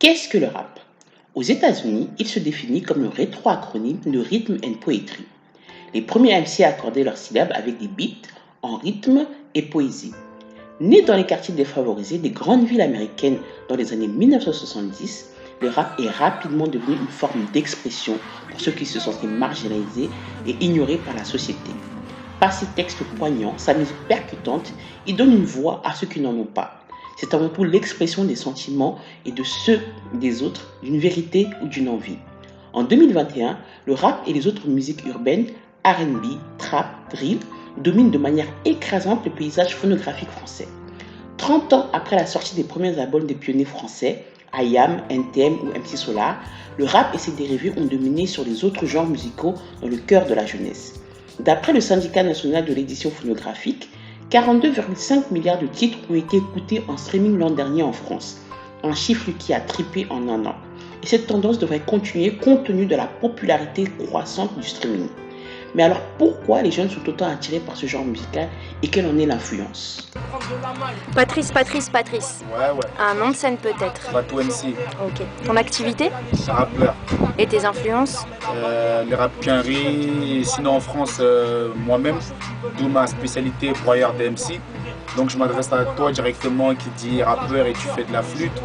Qu'est-ce que le rap? Aux États-Unis, il se définit comme le rétroacronyme de Rhythm and Poetry. Les premiers MC accordaient leurs syllabes avec des beats en rythme et poésie. Né dans les quartiers défavorisés des grandes villes américaines dans les années 1970, le rap est rapidement devenu une forme d'expression pour ceux qui se sentaient marginalisés et ignorés par la société. Par ses textes poignants, sa musique percutante, il donne une voix à ceux qui n'en ont pas. C'est avant tout l'expression des sentiments et de ceux des autres, d'une vérité ou d'une envie. En 2021, le rap et les autres musiques urbaines, R&B, trap, drill, dominent de manière écrasante le paysage phonographique français. 30 ans après la sortie des premiers albums des pionniers français, IAM, NTM ou MC Solar, le rap et ses dérivés ont dominé sur les autres genres musicaux dans le cœur de la jeunesse. D'après le syndicat national de l'édition phonographique, 42,5 milliards de titres ont été écoutés en streaming l'an dernier en France, un chiffre qui a triplé en un an. Et cette tendance devrait continuer compte tenu de la popularité croissante du streaming. Mais alors pourquoi les jeunes sont autant attirés par ce genre musical et quelle en est l'influence? Patrice. Ouais. Un nom de scène peut-être. Bateau MC, Ok. Ton activité rappeur, et tes influences? les rap quinri, et sinon en France, moi-même, d'où ma spécialité broyeur de MC. Donc je m'adresse à toi directement qui dit rappeur et tu fais de la flûte.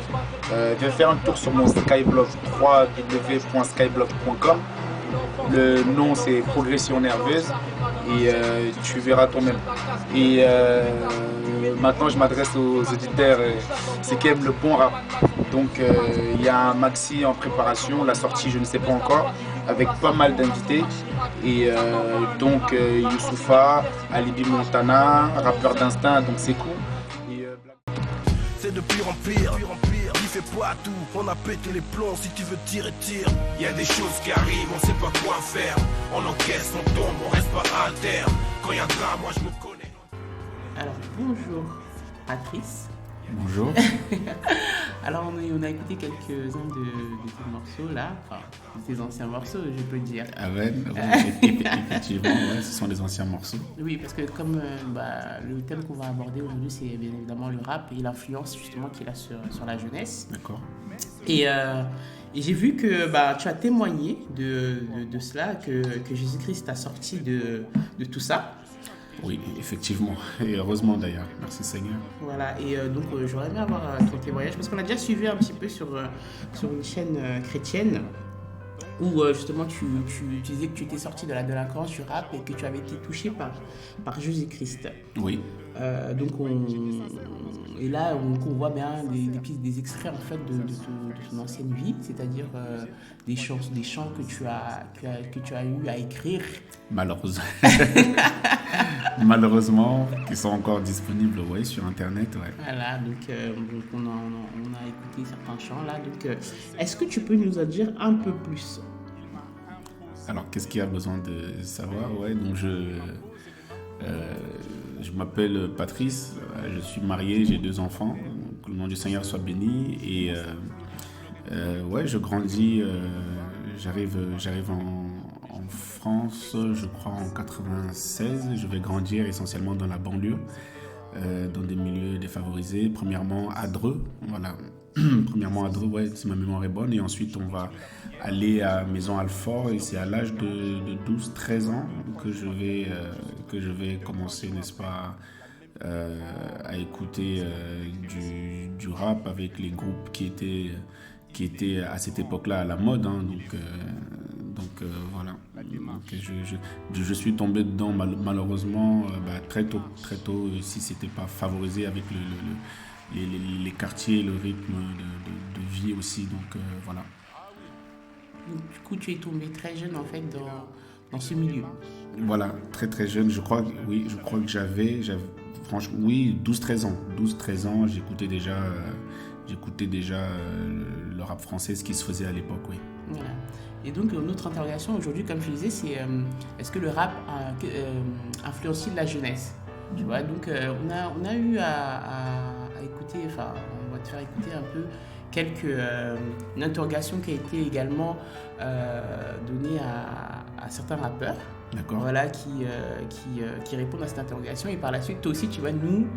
Viens faire un tour sur mon Skyblog, www.skyblog.com. Le nom c'est Progression Nerveuse et tu verras toi-même. Et maintenant je m'adresse aux auditeurs c'est qui aiment le bon rap. Donc il y a un maxi en préparation, la sortie je ne sais pas encore, avec pas mal d'invités. Et donc Youssoupha, Alibi Montana, rappeur d'instinct, donc c'est cool. C'est de pire en pire, il fait pas tout, on a pété les plombs, si tu veux tirer, tire. Y a des choses qui arrivent, on sait pas quoi faire. On encaisse, on tombe, on reste pas à terre. Quand y a drame, moi je me connais. Alors bonjour Patrice. Bonjour. Alors on a écouté quelques-uns de tes morceaux là, enfin de tes anciens morceaux je peux dire. Ah ouais, effectivement, ouais, ce sont des anciens morceaux. Oui, parce que comme le thème qu'on va aborder aujourd'hui, c'est bien évidemment le rap et l'influence justement qu'il a sur la jeunesse. D'accord. Et j'ai vu que tu as témoigné de cela, que Jésus-Christ t'a sorti de tout ça. Oui, effectivement, et heureusement d'ailleurs, merci Seigneur. Voilà, et donc j'aurais aimé avoir ton témoignage, parce qu'on a déjà suivi un petit peu sur une chaîne chrétienne, où justement tu disais que tu étais sorti de la délinquance du rap et que tu avais été touché par Jésus-Christ. Oui. Donc et là on voit bien des extraits en fait de ton ancienne vie, c'est-à-dire des chants que tu as eu à écrire. Malheureusement, qui sont encore disponibles sur internet. Ouais. Voilà, donc on a écouté certains chants là. Donc est-ce que tu peux nous en dire un peu plus? Alors qu'est-ce qu'il y a besoin de savoir? Ouais, donc je m'appelle Patrice, je suis marié, j'ai 2 enfants, que le nom du Seigneur soit béni. Et je grandis, j'arrive en France, je crois en 96. Je vais grandir essentiellement dans la banlieue, dans des milieux défavorisés. Premièrement à Dreux, voilà. Premièrement à Dreux, ouais, si ma mémoire est bonne. Et ensuite, on va aller à Maison-Alfort. Et c'est à l'âge de 12-13 ans que je vais commencer, n'est-ce pas, à écouter du rap avec les groupes qui étaient à cette époque-là à la mode. Donc voilà. Donc, je suis tombé dedans malheureusement très tôt, si c'était pas favorisé avec les quartiers, le rythme de vie aussi. Donc voilà. Donc, du coup, tu es tombé très jeune en fait dans ce milieu. Voilà, très très jeune. Je crois que j'avais franchement, oui, 12-13 ans. 12-13 ans, j'écoutais déjà le rap français, ce qui se faisait à l'époque, oui. Voilà. Et donc, notre interrogation aujourd'hui, comme je disais, c'est est-ce que le rap a influencé la jeunesse? Tu vois, donc on a eu à écouter, enfin, on va te faire écouter un peu une interrogation qui a été également donnée à certains rappeurs. D'accord. Voilà, qui répondent à cette interrogation. Et par la suite, toi aussi, tu vas nous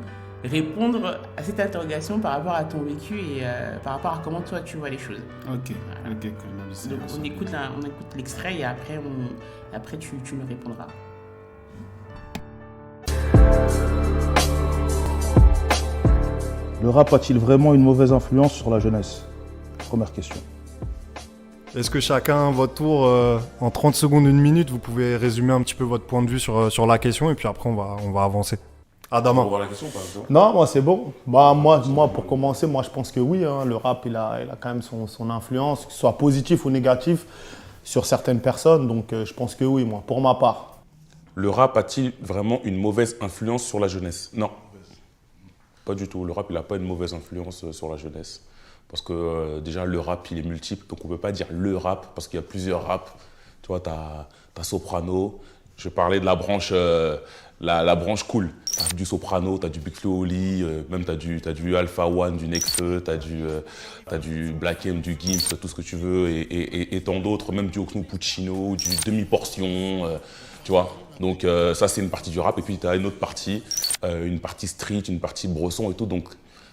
répondre à cette interrogation par rapport à ton vécu et par rapport à comment toi tu vois les choses. Ok, Voilà. ok, cool. Donc on écoute l'extrait et après, tu me répondras. Le rap a-t-il vraiment une mauvaise influence sur la jeunesse? Première question. Est-ce que chacun, à votre tour, en 30 secondes, 1 minute, vous pouvez résumer un petit peu votre point de vue sur la question et puis après on va avancer. Adama. On va voir la question, par exemple. Non, moi c'est bon. Bah, moi, pour commencer, moi je pense que oui, hein, le rap il a quand même son influence, que ce soit positif ou négatif, sur certaines personnes. Donc je pense que oui, moi, pour ma part. Le rap a-t-il vraiment une mauvaise influence sur la jeunesse? Non. Pas du tout. Le rap, il n'a pas une mauvaise influence sur la jeunesse. Parce que déjà, le rap, il est multiple. Donc on ne peut pas dire le rap, parce qu'il y a plusieurs raps. Tu vois, tu as Soprano. Je parlais de la branche, la branche cool. Tu as du Soprano, tu as du Big Flo Oli, même tu as du Alpha One, du Nekfeu, tu as du Black M, du Gims, tout ce que tu veux, et tant d'autres, même du Oxmo Puccino, du Demi-Portion, tu vois. Donc ça, c'est une partie du rap. Et puis tu as une autre partie street, une partie brosson et tout. Donc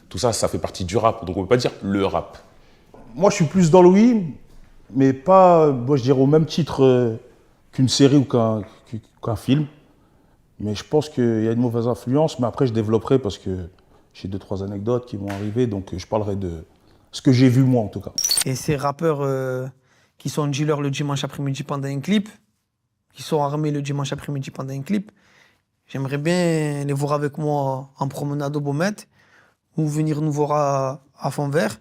tout ça, ça fait partie du rap. Donc on ne peut pas dire le rap. Moi je suis plus dans le oui, mais pas, moi, je dirais au même titre qu'une série ou qu'un film. Mais je pense qu'il y a une mauvaise influence, mais après je développerai parce que j'ai 2-3 anecdotes qui vont arriver, donc je parlerai de ce que j'ai vu moi en tout cas. Et ces rappeurs qui sont dealers le dimanche après-midi pendant un clip, qui sont armés le dimanche après-midi pendant un clip, j'aimerais bien les voir avec moi en promenade au Beaumet ou venir nous voir à Fond-Vert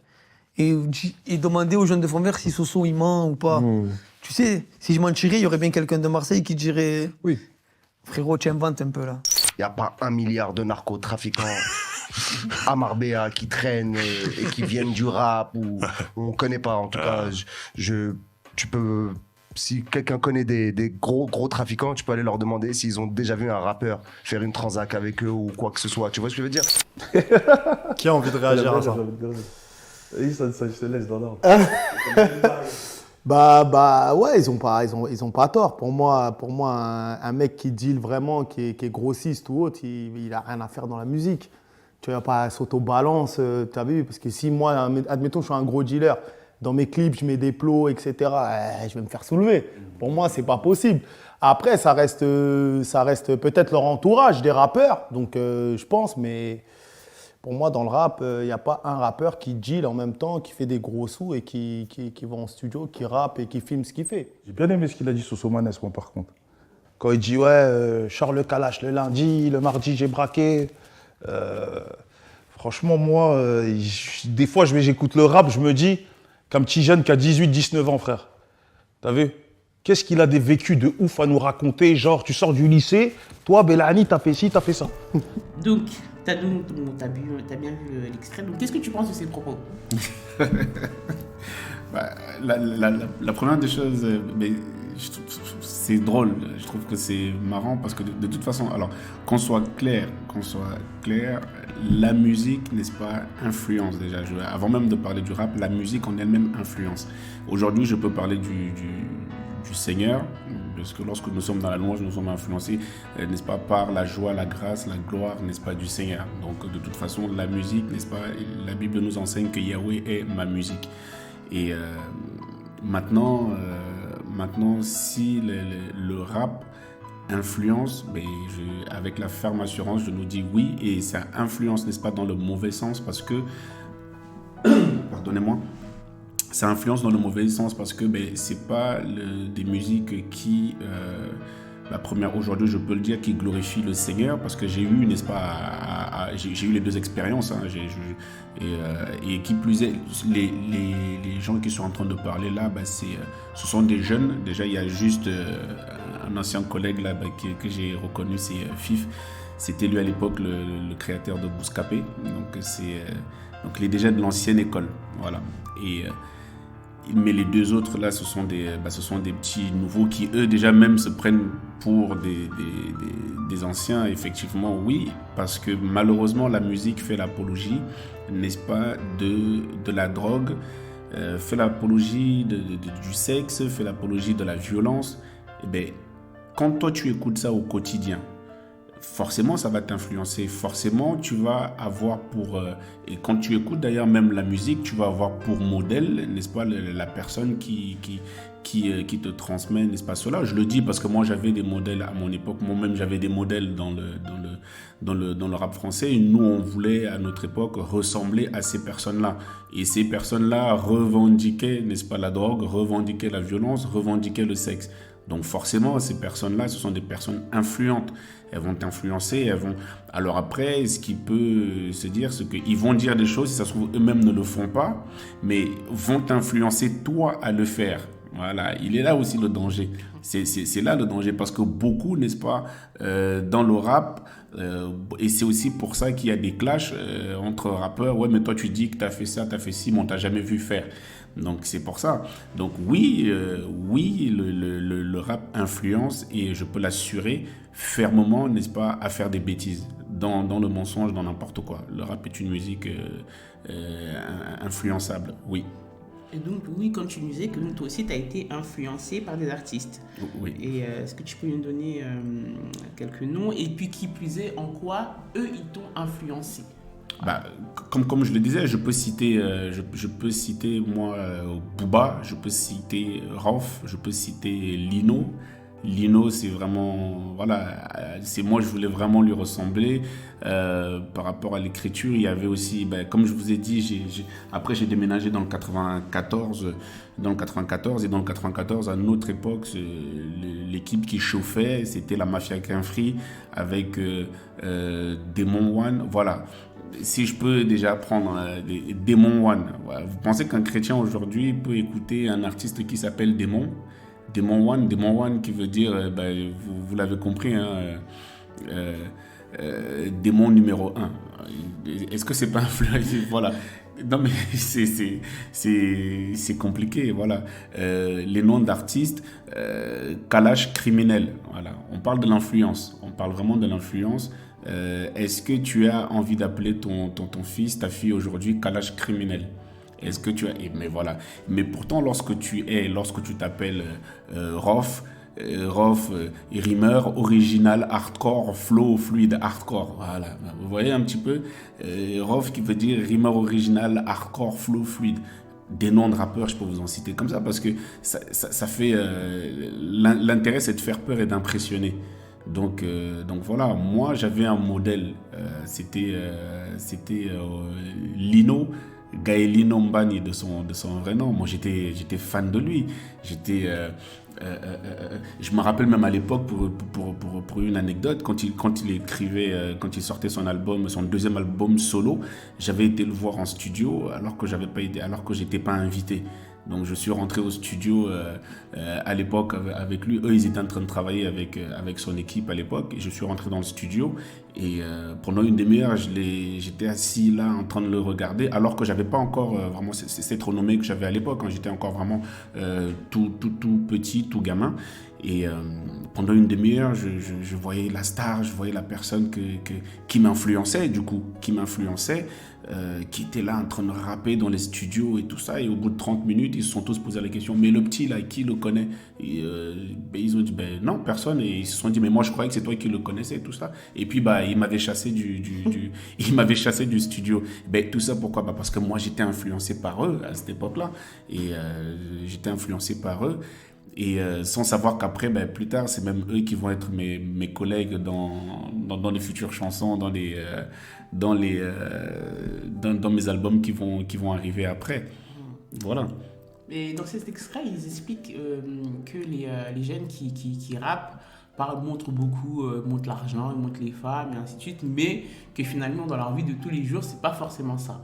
et demander aux jeunes de Fond-Vert si Soso il ment ou pas. Tu sais, si je mentirais, il y aurait bien quelqu'un de Marseille qui dirait « Oui, frérot, tu inventes un peu là ». Il n'y a pas 1 milliard de narcotrafiquants à Marbella qui traînent et qui viennent du rap ou on ne connaît pas. En tout cas, tu peux, si quelqu'un connaît des gros trafiquants, tu peux aller leur demander s'ils ont déjà vu un rappeur faire une transac avec eux ou quoi que ce soit. Tu vois ce que je veux dire? Qui a envie de réagir à ça? Oui, ça je te laisse dans l'ordre. Bah ouais, ils ont pas tort. Pour moi, un mec qui deal vraiment, qui est grossiste ou autre, il a rien à faire dans la musique. Tu vas pas s'auto-balance, tu as vu? Parce que si moi, admettons, je suis un gros dealer, dans mes clips, je mets des plots, etc., je vais me faire soulever. Pour moi, c'est pas possible. Après, ça reste peut-être leur entourage des rappeurs, donc je pense, mais pour moi, dans le rap, il n'y a pas un rappeur qui deal en même temps, qui fait des gros sous et qui va en studio, qui rappe et qui filme ce qu'il fait. J'ai bien aimé ce qu'il a dit Soso Manes, moi, par contre. Quand il dit, ouais, Charles Kalash le lundi, le mardi, j'ai braqué. Franchement, moi, des fois, j'écoute le rap, je me dis, qu'un petit jeune qui a 18-19 ans, frère. T'as vu? Qu'est-ce qu'il a des vécus de ouf à nous raconter? Genre, tu sors du lycée, toi, Bellani, t'as fait ci, t'as fait ça. Donc, t'as bien vu l'extrait. Donc, qu'est-ce que tu penses de ces propos? La première des choses, c'est drôle. Je trouve que c'est marrant parce que de toute façon, alors qu'on soit clair, la musique, n'est-ce pas, influence déjà. Avant même de parler du rap, la musique en elle-même influence. Aujourd'hui, je peux parler du Seigneur, parce que lorsque nous sommes dans la louange, nous sommes influencés, n'est-ce pas, par la joie, la grâce, la gloire, n'est-ce pas, du Seigneur. Donc, de toute façon, la musique, n'est-ce pas, la Bible nous enseigne que Yahweh est ma musique. Et maintenant, si le rap influence, avec la ferme assurance, je nous dis oui, et ça influence, n'est-ce pas, dans le mauvais sens, parce que, pardonnez-moi, ça influence dans le mauvais sens parce que c'est pas des musiques qui, la première aujourd'hui, je peux le dire, qui glorifient le Seigneur, parce que j'ai eu, n'est-ce pas, j'ai eu les deux expériences, hein, et qui plus est, les gens qui sont en train de parler là, ce sont des jeunes. Déjà, il y a juste un ancien collègue là que j'ai reconnu, c'est Fif. C'était lui à l'époque le créateur de Bouscapé. Donc il est déjà de l'ancienne école, voilà. Mais les deux autres là, ce sont des petits nouveaux qui eux déjà même se prennent pour des anciens. Effectivement, oui, parce que malheureusement la musique fait l'apologie, n'est-ce pas, de la drogue, fait l'apologie du sexe, fait l'apologie de la violence. Et quand toi tu écoutes ça au quotidien, forcément ça va t'influencer, forcément tu vas avoir et quand tu écoutes d'ailleurs même la musique, tu vas avoir pour modèle, n'est-ce pas, la personne qui te transmet, n'est-ce pas, cela. Je le dis parce que moi j'avais des modèles à mon époque, moi-même j'avais des modèles dans le rap français, et nous on voulait à notre époque ressembler à ces personnes-là, et ces personnes-là revendiquaient, n'est-ce pas, la drogue, revendiquaient la violence, revendiquaient le sexe. Donc forcément, ces personnes-là, ce sont des personnes influentes. Elles vont t'influencer, Alors après, ce qui peut se dire, c'est qu'ils vont dire des choses, si ça se trouve, eux-mêmes ne le font pas, mais vont t'influencer toi à le faire. Voilà, il est là aussi le danger. C'est là le danger, parce que beaucoup, n'est-ce pas, dans le rap, et c'est aussi pour ça qu'il y a des clashs entre rappeurs. Ouais, mais toi tu dis que tu as fait ça, tu as fait ci, mais on t'a jamais vu faire. Donc c'est pour ça. Donc oui, le rap influence, et je peux l'assurer fermement, n'est-ce pas, à faire des bêtises, dans le mensonge, dans n'importe quoi. Le rap est une musique influençable, oui. Et donc, oui, comme tu nous disais, que toi aussi, tu as été influencé par des artistes. Oui. Et est-ce que tu peux nous donner quelques noms? Et puis, qui plus est, en quoi eux, ils t'ont influencé? Comme je le disais, je peux citer moi Booba, je peux citer Rof, je peux citer Lino. Lino, c'est vraiment, voilà, c'est moi, je voulais vraiment lui ressembler. Par rapport à l'écriture, il y avait aussi, comme je vous ai dit, après j'ai déménagé dans le 94, et dans le 94, à notre époque, l'équipe qui chauffait, c'était la Mafia Crème Free avec Demon One, voilà. Si je peux déjà prendre Demon One, voilà. Vous pensez qu'un chrétien aujourd'hui peut écouter un artiste qui s'appelle Demon One qui veut dire, vous l'avez compris, hein, démon numéro 1. Est-ce que c'est pas influencé? Voilà. Non mais c'est compliqué, voilà. Les noms d'artistes, Kalash criminel, voilà. On parle de l'influence, on parle vraiment de l'influence. Est-ce que tu as envie d'appeler ton fils, ta fille aujourd'hui Kalash criminel? Est-ce que tu as... Mais voilà. Mais pourtant, lorsque tu t'appelles Rof, rimeur, original, hardcore, flow, fluide, hardcore. Voilà. Vous voyez un petit peu Rof qui veut dire rimeur original, hardcore, flow, fluide. Des noms de rappeurs, je peux vous en citer comme ça, parce que ça fait... l'intérêt, c'est de faire peur et d'impressionner. Donc voilà, moi, j'avais un modèle. C'était Lino, Gaëlino Mbani de son vrai nom. Moi, j'étais fan de lui. Je me rappelle même à l'époque, pour une anecdote, quand il sortait son deuxième album solo, j'avais été le voir en studio alors que j'étais pas invité. Donc je suis rentré au studio à l'époque avec lui. Eux, ils étaient en train de travailler avec son équipe à l'époque. Et je suis rentré dans le studio et pendant une demi-heure, j'étais assis là en train de le regarder, alors que j'avais pas encore vraiment cette renommée que j'avais à l'époque. Hein. J'étais encore vraiment tout petit, tout gamin. Et pendant une demi-heure, je voyais la star, je voyais la personne qui m'influençait, qui était là en train de rapper dans les studios et tout ça. Et au bout de 30 minutes, ils se sont tous posé la question, mais le petit là, qui le connaît? Et ils ont dit, non, personne. Et ils se sont dit, mais moi je croyais que c'est toi qui le connaissais et tout ça. Et puis il m'avait chassé il m'avait chassé du studio. Tout ça pourquoi? Parce que moi j'étais influencé par eux à cette époque-là. Et j'étais influencé par eux. Et sans savoir qu'après, plus tard, c'est même eux qui vont être mes collègues dans les futures chansons, dans mes albums qui vont arriver après. Voilà. Et dans cet extrait, ils expliquent que les jeunes qui rappent montrent beaucoup, montrent l'argent, montrent les femmes et ainsi de suite, mais que finalement, dans leur vie de tous les jours, c'est pas forcément ça.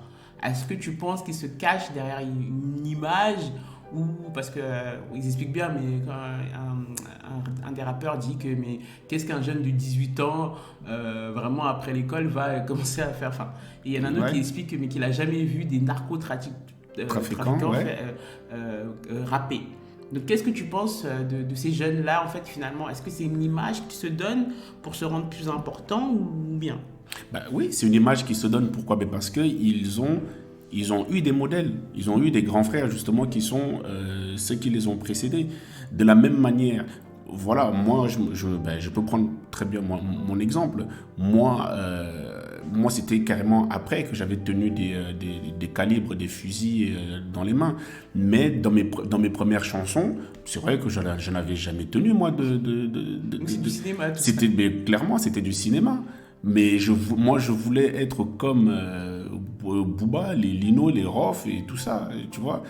Est-ce que tu penses qu'ils se cachent derrière une image? Ou parce qu'ils expliquent bien, mais quand un des rappeurs dit que mais qu'est-ce qu'un jeune de 18 ans vraiment après l'école va commencer à faire, enfin, et il y en a un autre qui explique mais qu'il n'a jamais vu des narcotrafiquants rapper. Donc qu'est-ce que tu penses de ces jeunes-là en fait finalement? Est-ce que c'est une image qui se donne pour se rendre plus important ou bien? Oui, c'est une image qui se donne. Pourquoi? Parce qu'ils ont eu des modèles, ils ont eu des grands frères justement qui sont ceux qui les ont précédés. De la même manière, voilà, moi, je peux prendre très bien mon exemple. Moi, c'était carrément après que j'avais tenu des calibres, des fusils dans les mains. Mais dans mes premières chansons, c'est vrai que je n'avais jamais tenu, moi, C'est du cinéma, tout ça. mais clairement, c'était du cinéma. Mais moi, je voulais être comme Booba, les Lino, les Rof et tout ça, tu vois.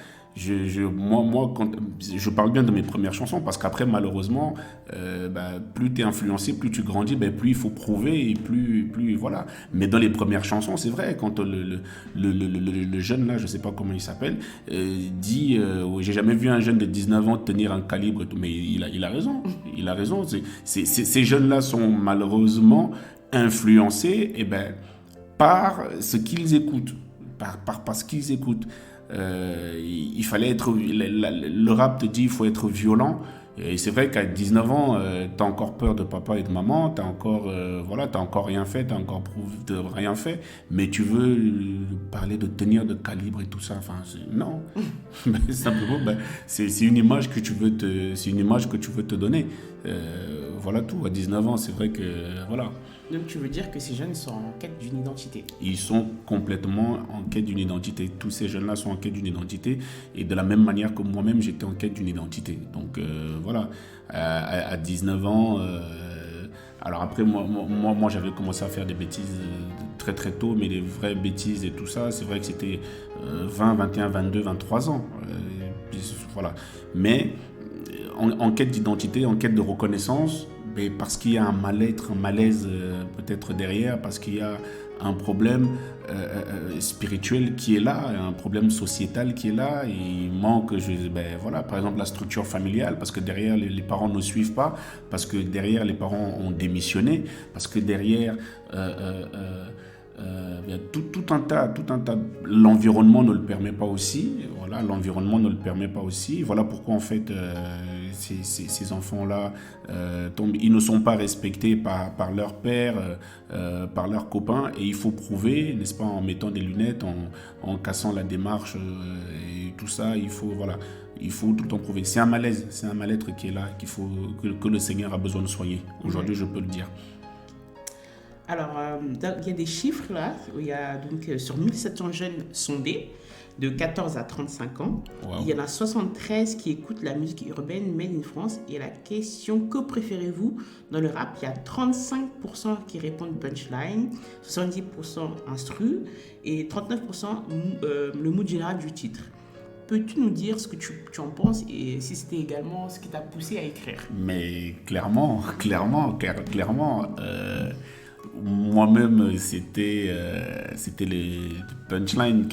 Moi, quand je parle bien de mes premières chansons, parce qu'après, malheureusement, plus tu es influencé, plus tu grandis, plus il faut prouver, et plus voilà. Mais dans les premières chansons, c'est vrai, quand le jeune, là, je ne sais pas comment il s'appelle, dit j'ai jamais vu un jeune de 19 ans tenir un calibre, et tout. Mais il a raison. Il a raison. Ces jeunes-là sont malheureusement influencés par ce qu'ils écoutent, par ce qu'ils écoutent. Il fallait être... Le rap te dit il faut être violent. Et c'est vrai qu'à 19 ans, t'as encore peur de papa et de maman, t'as encore rien fait, t'as encore rien fait, mais tu veux parler de tenir de calibre et tout ça. Enfin, non. Simplement, c'est une image que tu veux te donner. Voilà tout. À 19 ans, c'est vrai que voilà. Donc tu veux dire que ces jeunes sont en quête d'une identité? Ils sont complètement en quête d'une identité. Tous ces jeunes-là sont en quête d'une identité. Et de la même manière que moi-même, j'étais en quête d'une identité. Donc voilà, à 19 ans... alors après, moi, j'avais commencé à faire des bêtises très très tôt, mais les vraies bêtises et tout ça, c'est vrai que c'était 20, 21, 22, 23 ans. Voilà. Mais en quête d'identité, en quête de reconnaissance... Mais parce qu'il y a un mal-être, un malaise peut-être derrière, parce qu'il y a un problème spirituel qui est là, un problème sociétal qui est là. Et il manque, par exemple, la structure familiale, parce que derrière, les parents ne suivent pas, parce que derrière, les parents ont démissionné, parce que derrière... il y a tout un tas. L'environnement ne le permet pas aussi. Voilà, l'environnement ne le permet pas aussi. Voilà pourquoi en fait ces enfants-là tombent. Ils ne sont pas respectés par leur père, par leurs copains, et il faut prouver, n'est-ce pas, en mettant des lunettes, en cassant la démarche et tout ça. Il faut tout le temps prouver. C'est un malaise, c'est un mal-être qui est là, que le Seigneur a besoin de soigner. Aujourd'hui, je peux le dire. Alors, il y a des chiffres là, où il y a donc sur 1700 jeunes sondés de 14 à 35 ans, wow. Il y en a 73 qui écoutent la musique urbaine made in France. Et la question, que préférez-vous dans le rap? Il y a 35% qui répondent punchline, 70% instru et 39% le mood général du titre. Peux-tu nous dire ce que tu en penses et si c'était également ce qui t'a poussé à écrire? Mais clairement, moi-même, c'était les punchlines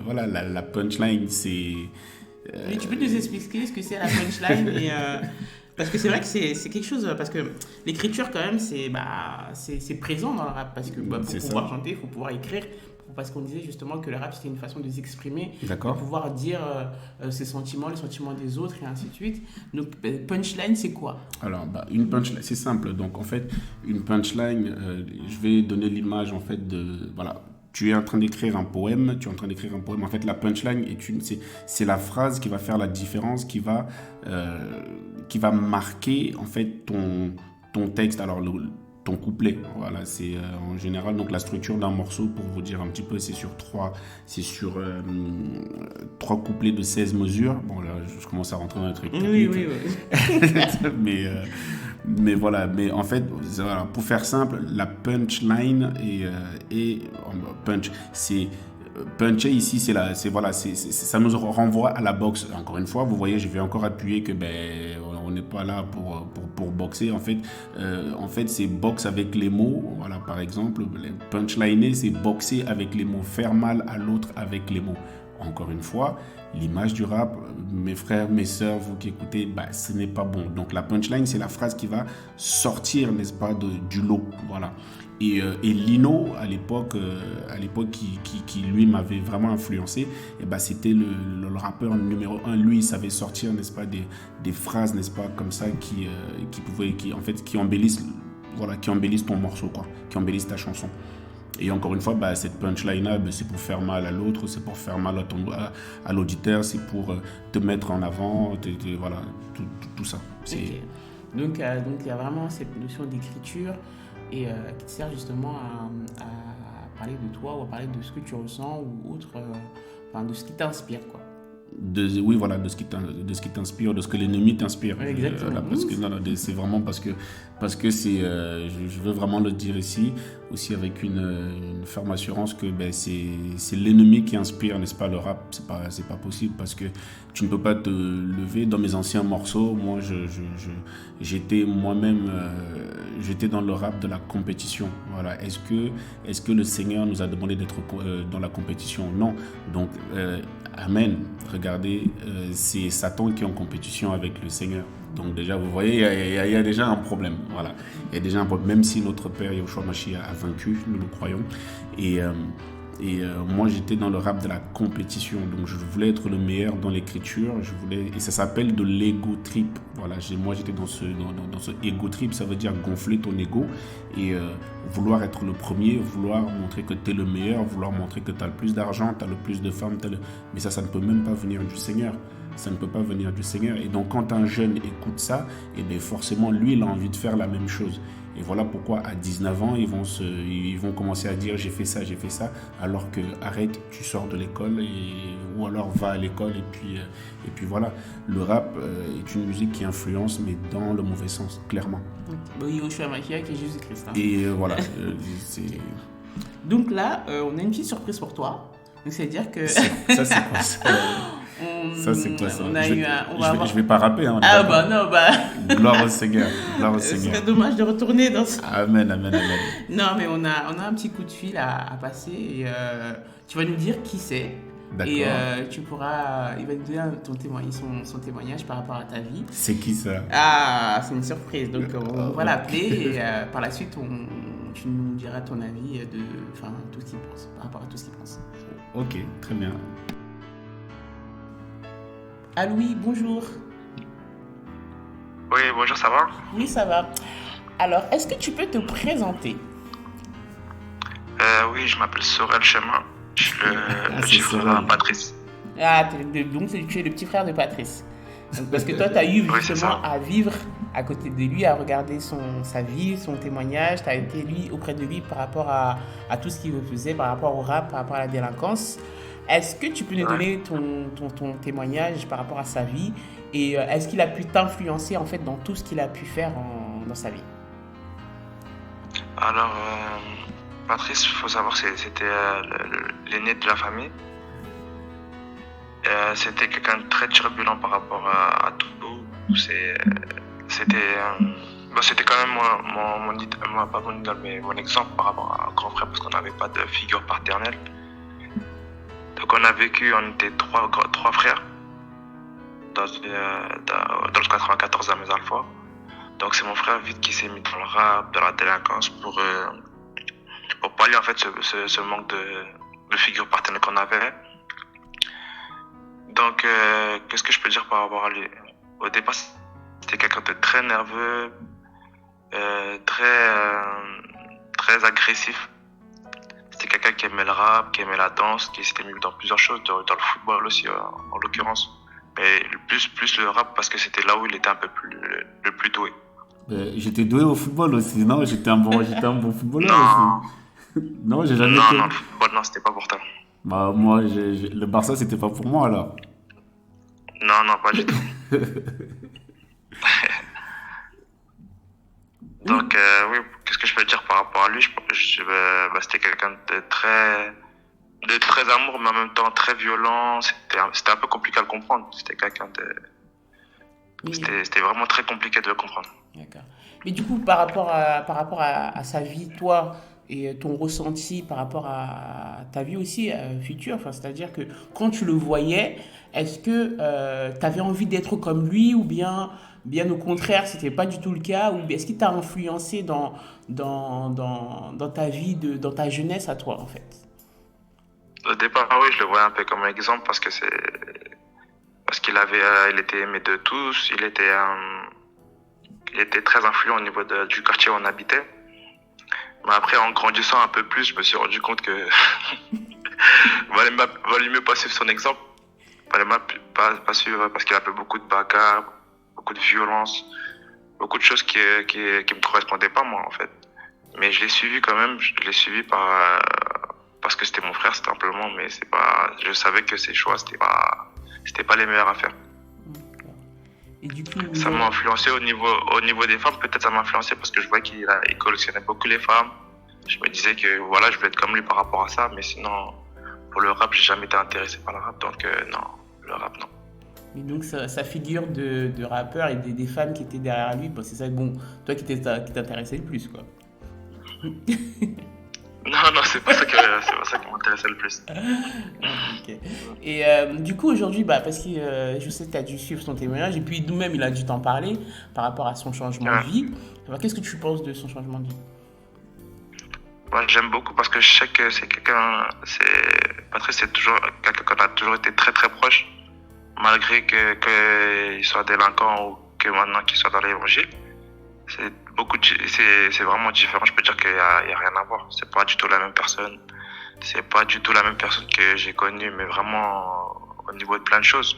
voilà, la punchline, c'est... Mais tu peux nous expliquer ce que c'est la punchline parce que c'est vrai que c'est quelque chose, parce que l'écriture quand même, c'est présent dans le rap, parce que pour pouvoir chanter, il faut pouvoir écrire. Parce qu'on disait justement que le rap, c'était une façon de s'exprimer, de pouvoir dire ses sentiments, les sentiments des autres, et ainsi de suite. Donc, punchline, c'est quoi? Alors, une punchline, c'est simple. Donc, en fait, une punchline, je vais donner l'image, en fait, de... Voilà, tu es en train d'écrire un poème, En fait, la punchline, c'est la phrase qui va faire la différence, qui va marquer, en fait, ton texte. Alors, ton couplet, voilà, c'est en général donc la structure d'un morceau, pour vous dire un petit peu, c'est sur trois couplets de 16 mesures. Bon, là je commence à rentrer dans un truc technique. Oui. mais voilà, mais en fait, voilà, pour faire simple, la punchline et punch, c'est puncher ici, ça nous renvoie à la boxe. Encore une fois, vous voyez, je vais encore appuyer que on n'est pas là pour boxer. En fait, c'est boxe avec les mots. Voilà, par exemple, punchliner, c'est boxer avec les mots, faire mal à l'autre avec les mots. Encore une fois, l'image du rap, mes frères, mes sœurs, vous qui écoutez, ce n'est pas bon. Donc la punchline, c'est la phrase qui va sortir, n'est-ce pas, du lot. Voilà. Et Lino, à l'époque qui lui m'avait vraiment influencé, c'était le rappeur numéro 1. Lui, il savait sortir, n'est-ce pas, des phrases, n'est-ce pas, comme ça, qui embellissent ton morceau, quoi, qui embellissent ta chanson. Et encore une fois, cette punchline-là, c'est pour faire mal à l'autre, c'est pour faire mal à l'auditeur, c'est pour te mettre en avant, voilà, tout ça. Okay. Donc il y a vraiment cette notion d'écriture et qui te sert justement à parler de toi ou à parler de ce que tu ressens ou autre, de ce qui t'inspire, quoi. Oui, voilà, de ce qui t'inspire, de ce que l'ennemi t'inspire. Exactement. Parce que, c'est vraiment parce que c'est, je veux vraiment le dire ici, aussi avec une ferme assurance que c'est l'ennemi qui inspire, n'est-ce pas, le rap. C'est pas possible parce que tu ne peux pas te lever. Dans mes anciens morceaux, moi, j'étais moi-même, j'étais dans le rap de la compétition. Voilà. Est-ce que le Seigneur nous a demandé d'être dans la compétition? Non. Donc, amen. Regardez, c'est Satan qui est en compétition avec le Seigneur. Donc déjà, vous voyez, il y a déjà un problème. Voilà. Il y a déjà un problème, même si notre Père Yahushua Mashiach a vaincu, nous le croyons. Et moi, j'étais dans le rap de la compétition. Donc je voulais être le meilleur dans l'écriture. Et ça s'appelle de l'ego trip. Voilà. Moi, j'étais dans ce ego trip. Ça veut dire gonfler ton ego et vouloir être le premier, vouloir montrer que tu es le meilleur, vouloir montrer que tu as le plus d'argent, tu as le plus de femmes. Mais ça ne peut même pas venir du Seigneur. Ça ne peut pas venir du Seigneur. Et donc, quand un jeune écoute ça, forcément, lui, il a envie de faire la même chose. Et voilà pourquoi, à 19 ans, ils vont commencer à dire « j'ai fait ça », alors que arrête, tu sors de l'école, ou alors va à l'école, et puis voilà. Le rap est une musique qui influence, mais dans le mauvais sens, clairement. Yahushua Mashiach et Jésus-Christ. Et voilà. Donc là, on a une petite surprise pour toi. Donc, c'est-à-dire que... Ça, c'est quoi ça? Ça, c'est quoi ça? Je vais pas rapper. Hein, Gloire au Seigneur. Gloire au Seigneur. C'est dommage de retourner dans ça. Amen. Non, mais on a un petit coup de fil à passer et tu vas nous dire qui c'est. D'accord. Et il va nous donner son témoignage par rapport à ta vie. C'est qui ça? Ah, c'est une surprise. Donc, on va l'appeler et par la suite, tu nous diras ton avis tout ce qu'il pense, par rapport à tout ce qu'il pense. Ok, très bien. Ah Louis, bonjour. Oui, bonjour, ça va? Oui, ça va. Alors, est-ce que tu peux te présenter? Oui, je m'appelle Sorel Chemin. Je suis le petit frère de Patrice. Ah, donc tu es le petit frère de Patrice. Donc, parce que toi, tu as eu justement à vivre à côté de lui, à regarder sa vie, son témoignage. Tu as été auprès de lui par rapport à tout ce qu'il faisait, par rapport au rap, par rapport à la délinquance. Est-ce que tu peux nous donner ton témoignage par rapport à sa vie et est-ce qu'il a pu t'influencer en fait dans tout ce qu'il a pu faire dans sa vie? Alors, Patrice, il faut savoir que c'était l'aîné de la famille. C'était quelqu'un de très turbulent par rapport à tout. C'était quand même pas mon idole, mais mon exemple par rapport à un grand frère parce qu'on n'avait pas de figure paternelle. Donc on a vécu, on était trois frères dans le 94 à Mesalfort. Donc c'est mon frère vite qui s'est mis dans le rap, dans la délinquance pour pallier en fait ce manque de figure paternelle qu'on avait. Donc qu'est-ce que je peux dire par rapport à lui? Au départ c'était quelqu'un de très nerveux, très agressif. C'était quelqu'un qui aimait le rap, qui aimait la danse, qui s'était mis dans plusieurs choses, dans le football aussi en l'occurrence. Mais plus le rap parce que c'était là où il était un peu le plus doué. J'étais doué au football aussi, non? J'étais un bon footballeur aussi. Non, j'ai jamais été... Non, le football, non, c'était pas pour toi. Moi, le Barça, c'était pas pour moi alors. Non, pas du tout. Donc, oui, qu'est-ce que je peux dire par rapport à lui? C'était quelqu'un de très amour, mais en même temps très violent. C'était un peu compliqué à le comprendre. C'était quelqu'un de... C'était vraiment très compliqué de le comprendre. D'accord. Mais du coup, par rapport à sa vie, toi, et ton ressenti par rapport à ta vie aussi future, c'est-à-dire que quand tu le voyais, est-ce que tu avais envie d'être comme lui ou bien au contraire, c'était pas du tout le cas, ou est-ce qu'il t'a influencé dans ta vie, dans ta jeunesse à toi, en fait? Au départ, oui, je le voyais un peu comme un exemple parce qu'il était aimé de tous, il était très influent au niveau du quartier où on habitait. Mais après, en grandissant un peu plus, je me suis rendu compte que valait mieux pas suivre son exemple. Valait mieux pas suivre parce qu'il a fait beaucoup de bagarres, beaucoup de violence, beaucoup de choses qui me correspondaient pas, moi, en fait. Mais je l'ai suivi quand même, je l'ai suivi parce que c'était mon frère, simplement, mais je savais que ses choix, c'était pas les meilleurs à faire. Et du coup, ça m'a influencé au niveau des femmes, peut-être ça m'a influencé parce que je voyais qu'il collectionnait beaucoup les femmes. Je me disais que voilà, je voulais être comme lui par rapport à ça, mais sinon, pour le rap, j'ai jamais été intéressé par le rap, donc non, le rap, non. Et donc, sa figure de rappeur et des femmes qui étaient derrière lui, c'est ça, bon, toi qui t'intéressait le plus, quoi. Non, c'est pas ça qui m'intéressait le plus. Okay. Et du coup, aujourd'hui, parce que je sais que tu as dû suivre son témoignage, et puis nous-mêmes, il a dû t'en parler par rapport à son changement de vie. Alors, qu'est-ce que tu penses de son changement de vie? Moi, j'aime beaucoup parce que je sais que c'est quelqu'un. Patrice, c'est toujours quelqu'un qu'on a toujours été très très proche, malgré qu'il soit délinquant ou que maintenant qu'il soit dans l'évangile. C'est vraiment différent. Je peux dire qu'il y a rien à voir. C'est pas du tout la même personne. C'est pas du tout la même personne que j'ai connue, mais vraiment au niveau de plein de choses.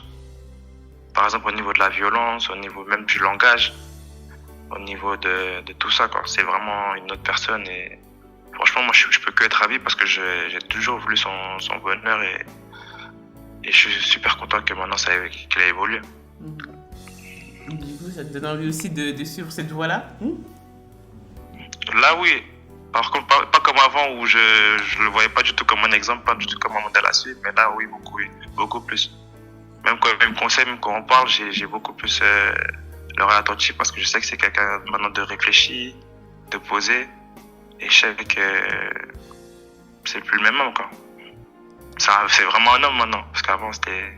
Par exemple, au niveau de la violence, au niveau même du langage, au niveau de tout ça, quoi. C'est vraiment une autre personne et franchement, moi, je peux que être ravi parce que j'ai toujours voulu son bonheur et je suis super content que maintenant qu'il a évolué. Du coup, ça te donne envie aussi de suivre cette voie-là? Là, oui. Par contre, pas comme avant où je le voyais pas du tout comme un exemple, pas du tout comme un modèle à suivre, mais là, oui, beaucoup plus. Même conseil, même quand on parle, j'ai beaucoup plus l'oreille attentive parce que je sais que c'est quelqu'un maintenant de réfléchi, de posé, et je sais que c'est plus le même homme, quoi. C'est vraiment un homme maintenant, parce qu'avant, c'était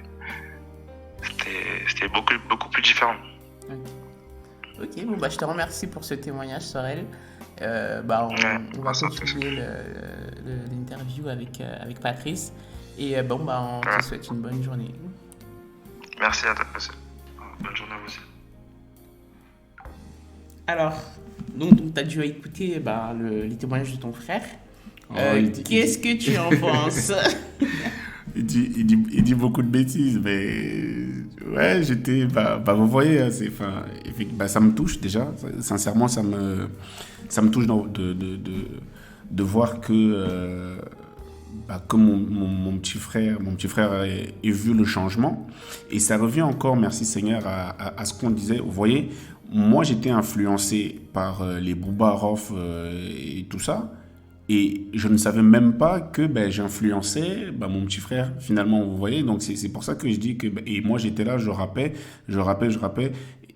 beaucoup plus différent. Ok, je te remercie pour ce témoignage, Sorel. On va continuer l'interview avec Patrice. Et on te souhaite une bonne journée. Merci à toi aussi. Bonne journée à vous aussi. Alors, donc tu as dû écouter les témoignages de ton frère. Qu'est-ce que tu en penses? Il dit beaucoup de bêtises, mais ouais, vous voyez, hein, ça me touche déjà. Sincèrement, ça me touche de voir que mon petit frère ait vu le changement. Et ça revient encore, merci Seigneur, à ce qu'on disait. Vous voyez, moi j'étais influencé par les Booba Rof et tout ça. Et je ne savais même pas que j'influençais mon petit frère, finalement, vous voyez. Donc, c'est pour ça que je dis que... et moi, j'étais là, je rappais.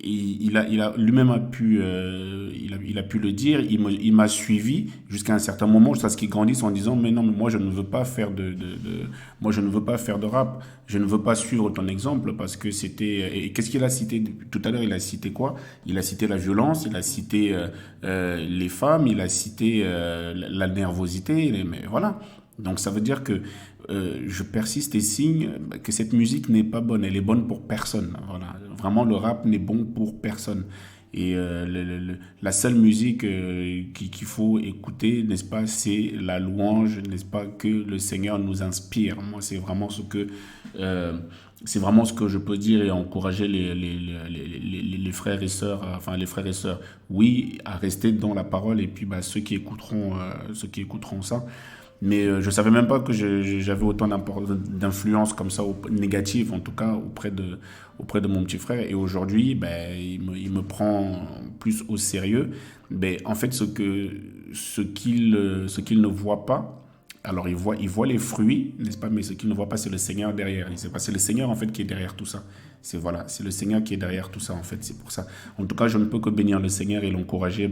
Et il a lui-même il a pu le dire. Il m'a suivi jusqu'à un certain moment, jusqu'à ce qu'il grandisse en disant « Mais non, mais moi, je ne veux pas faire moi, je ne veux pas faire de rap. Je ne veux pas suivre ton exemple parce que c'était... » Et qu'est-ce qu'il a cité tout à l'heure? Il a cité quoi? Il a cité la violence, il a cité les femmes, il a cité la nervosité, mais voilà. Donc ça veut dire que je persiste et signe que cette musique n'est pas bonne, elle est bonne pour personne. Voilà. Vraiment, le rap n'est bon pour personne. Et la seule musique qu'il faut écouter, n'est-ce pas, c'est la louange, n'est-ce pas, que le Seigneur nous inspire. Moi, c'est vraiment ce que je peux dire et encourager les frères et sœurs, oui, à rester dans la parole et puis ceux qui écouteront ça. Mais je ne savais même pas que j'avais autant d'influence comme ça, négative en tout cas, auprès de mon petit frère. Et aujourd'hui, il me prend plus au sérieux. En fait, ce qu'il ne voit pas, alors il voit les fruits, n'est-ce pas? Mais ce qu'il ne voit pas, c'est le Seigneur derrière. C'est le Seigneur en fait qui est derrière tout ça. C'est le Seigneur qui est derrière tout ça en fait. C'est pour ça. En tout cas, je ne peux que bénir le Seigneur et l'encourager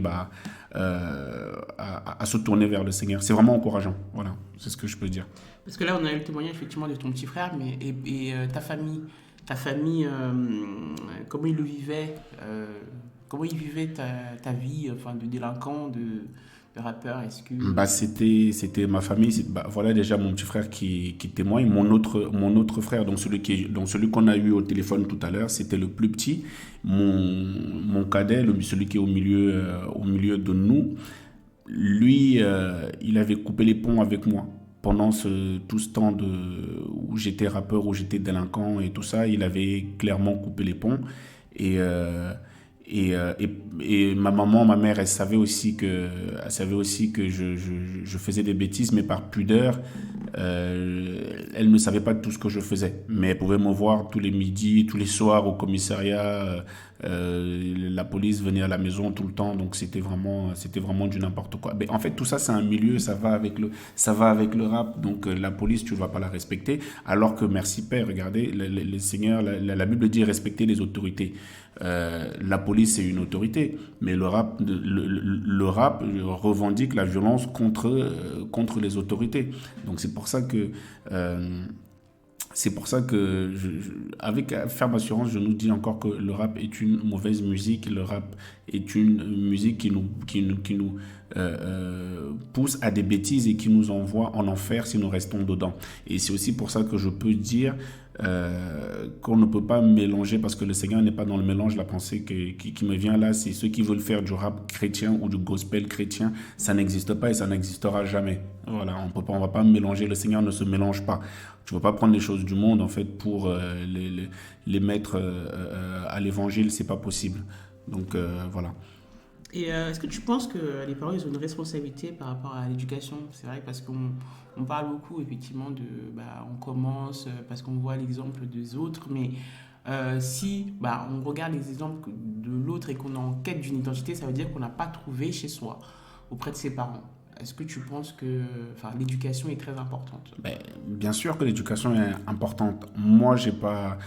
à se tourner vers le Seigneur. C'est vraiment encourageant. Voilà, c'est ce que je peux dire. Parce que là, on a eu le témoignage effectivement de ton petit frère, mais ta famille, comment il le vivait, comment il vivait ta vie, de délinquant, de rappeur, est-ce que... C'était ma famille. Voilà déjà mon petit frère qui témoigne. Mon autre frère, donc celui qu'on a eu au téléphone tout à l'heure, c'était le plus petit. Mon cadet, celui qui est au milieu de nous. lui, il avait coupé les ponts avec moi. Pendant tout ce temps où j'étais rappeur, où j'étais délinquant et tout ça, il avait clairement coupé les ponts. Et ma maman, ma mère, elle savait aussi que je faisais des bêtises, mais par pudeur, elle ne savait pas tout ce que je faisais. Mais elle pouvait me voir tous les midis, tous les soirs au commissariat. La police venait à la maison tout le temps, donc c'était vraiment du n'importe quoi. Mais en fait, tout ça, c'est un milieu, ça va avec le rap. Donc la police, tu ne vas pas la respecter. Alors que, merci Père, regardez, le Seigneur, la Bible dit respecter les autorités. La police, c'est une autorité, mais le rap revendique la violence contre les autorités. Donc c'est pour ça que avec ferme assurance, je nous dis encore que le rap est une mauvaise musique. Le rap est une musique qui nous pousse à des bêtises et qui nous envoie en enfer si nous restons dedans. Et c'est aussi pour ça que je peux dire qu'on ne peut pas mélanger, parce que le Seigneur n'est pas dans le mélange. La pensée qui me vient là, c'est ceux qui veulent faire du rap chrétien ou du gospel chrétien. Ça n'existe pas et ça n'existera jamais. Voilà, on va pas mélanger. Le Seigneur ne se mélange pas. Tu ne peux pas prendre les choses du monde en fait pour les mettre à l'évangile, c'est pas possible. Donc voilà. Et est-ce que tu penses que les parents ils ont une responsabilité par rapport à l'éducation? C'est vrai, parce qu'on parle beaucoup effectivement on commence parce qu'on voit l'exemple des autres, mais si on regarde les exemples de l'autre et qu'on est en quête d'une identité, ça veut dire qu'on n'a pas trouvé chez soi, auprès de ses parents. Est-ce que tu penses que l'éducation est très importante? Bien sûr que l'éducation est importante. Moi, j'ai pas...